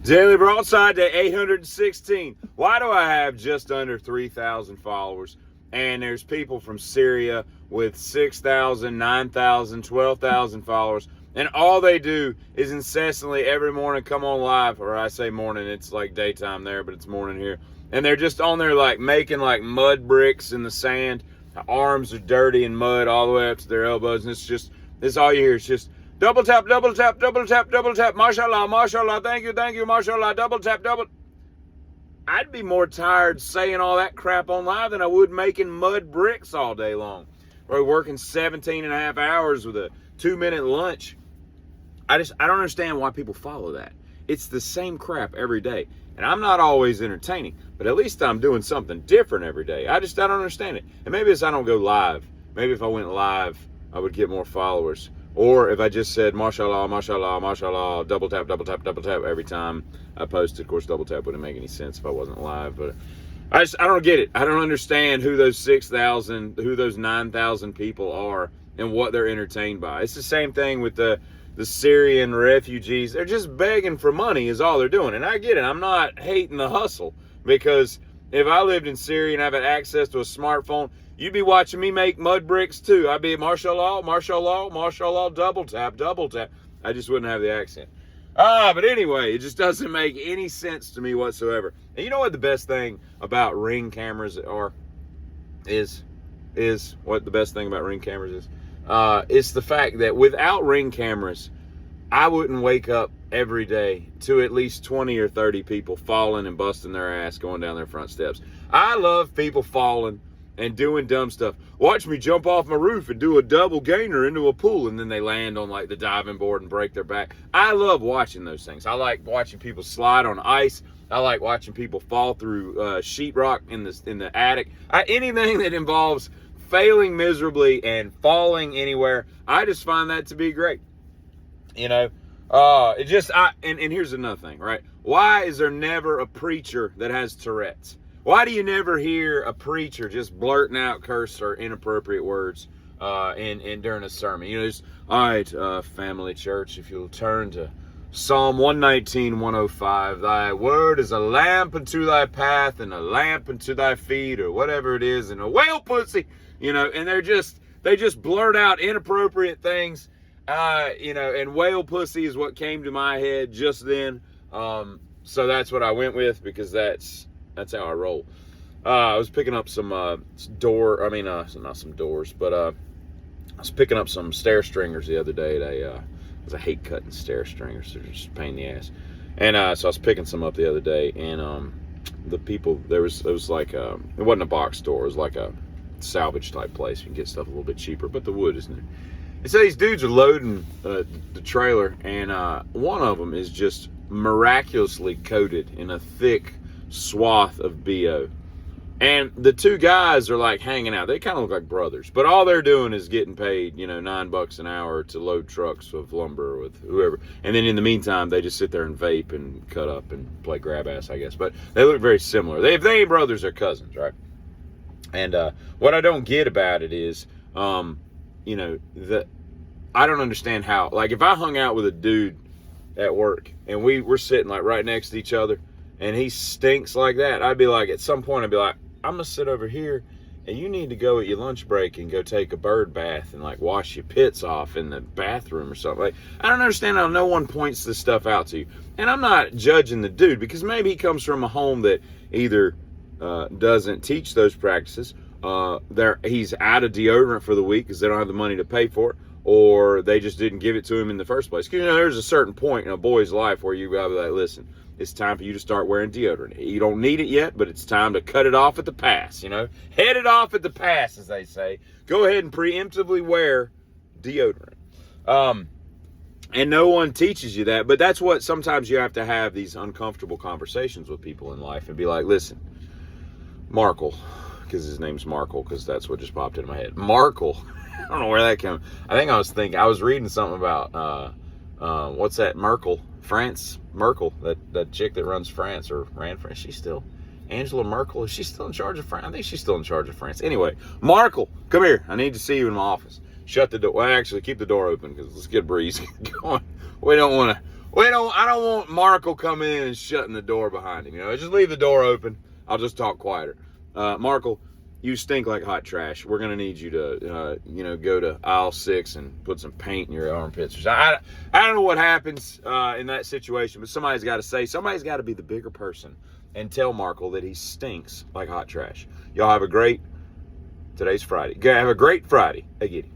Daily Broadside Day 816. Why do I have just under 3,000 followers? And there's people from Syria with 6,000, 9,000, 12,000 followers. And all they do is incessantly every morning come on live. Or I say morning, it's like daytime there, but it's morning here. And they're just on there like making like mud bricks in the sand. The arms are dirty and mud all the way up to their elbows. And this is all you hear. It's just double tap, double tap, double tap, double tap. Mashallah, mashallah, thank you, mashallah, double tap, double. I'd be more tired saying all that crap on live than I would making mud bricks all day long. Or working 17 and a half hours with a 2-minute lunch. I don't understand why people follow that. It's the same crap every day. And I'm not always entertaining, but at least I'm doing something different every day. I don't understand it. And maybe it's I don't go live. Maybe if I went live, I would get more followers. Or if I just said, mashallah, mashallah, mashallah, double tap, double tap, double tap every time I posted. Of course, double tap wouldn't make any sense if I wasn't live. But I don't get it. I don't understand who those 6,000, who those 9,000 people are and what they're entertained by. It's the same thing with the Syrian refugees. They're just begging for money is all they're doing. And I get it. I'm not hating the hustle, because if I lived in Syria and I had access to a smartphone, you'd be watching me make mud bricks too. I'd be mashallah, mashallah, mashallah, double tap, double tap. I just wouldn't have the accent. But anyway, it just doesn't make any sense to me whatsoever. And you know what the best thing about Ring cameras is what the best thing about Ring cameras is? It's the fact that without Ring cameras, I wouldn't wake up every day to at least 20 or 30 people falling and busting their ass going down their front steps. I love people falling and doing dumb stuff. Watch me jump off my roof and do a double gainer into a pool, and then they land on like the diving board and break their back. I love watching those things. I like watching people slide on ice. I like watching people fall through sheetrock in the attic. Anything that involves failing miserably and falling anywhere, I just find that to be great. You know, and here's another thing, right? Why is there never a preacher that has Tourette's? Why do you never hear a preacher just blurting out curse or inappropriate words during a sermon? You know, all right, family church, if you'll turn to Psalm 119, 105, thy word is a lamp unto thy path and a lamp unto thy feet, or whatever it is, and a whale pussy, you know, and they just blurt out inappropriate things, and whale pussy is what came to my head just then. So that's what I went with, because that's how I roll. I was picking up some not some doors, but I was picking up some stair stringers the other day. I hate cutting stair stringers. They're just a pain in the ass. And so I was picking some up the other day, and the people, it was like, it wasn't a box store. It was like a salvage type place. You can get stuff a little bit cheaper, but the wood is new. And so these dudes are loading the trailer, and one of them is just miraculously coated in a thick swath of BO, and the two guys are like hanging out. They kind of look like brothers, but all they're doing is getting paid, $9 an hour to load trucks of lumber with whoever, and then in the meantime they just sit there and vape and cut up and play grab ass, I guess. But they look very similar. If they ain't brothers, they're cousins, right? And what I don't get about it is I don't understand how, like, if I hung out with a dude at work and we're sitting like right next to each other, and he stinks like that, I'd be like, at some point, I'd be like, I'm going to sit over here, and you need to go at your lunch break and go take a bird bath and, like, wash your pits off in the bathroom or something. Like, I don't understand how no one points this stuff out to you. And I'm not judging the dude, because maybe he comes from a home that either doesn't teach those practices, he's out of deodorant for the week because they don't have the money to pay for it, or they just didn't give it to him in the first place. Because, there's a certain point in a boy's life where you gotta be like, listen, it's time for you to start wearing deodorant. You don't need it yet, but it's time to cut it off at the pass, Head it off at the pass, as they say. Go ahead and preemptively wear deodorant. And no one teaches you that, but that's what sometimes you have to have these uncomfortable conversations with people in life and be like, listen, Markle, because his name's Markle, because that's what just popped into my head. Markle. I don't know where that came. I was reading something about, what's that, Merkel, France, Merkel, that chick that runs France, or ran France. She's still, Angela Merkel, is she still in charge of France? I think she's still in charge of France. Anyway, Markle, come here. I need to see you in my office. Shut the door. Well, actually, keep the door open, because let's get a breeze going. We don't want I don't want Markle coming in and shutting the door behind him. Just leave the door open. I'll just talk quieter. Markle, you stink like hot trash. We're gonna need you to, go to aisle 6 and put some paint in your armpits. I don't know what happens in that situation, but somebody's got to say. Somebody's got to be the bigger person and tell Markle that he stinks like hot trash. Y'all have a great. Today's Friday. Have a great Friday. Hey, Giddy.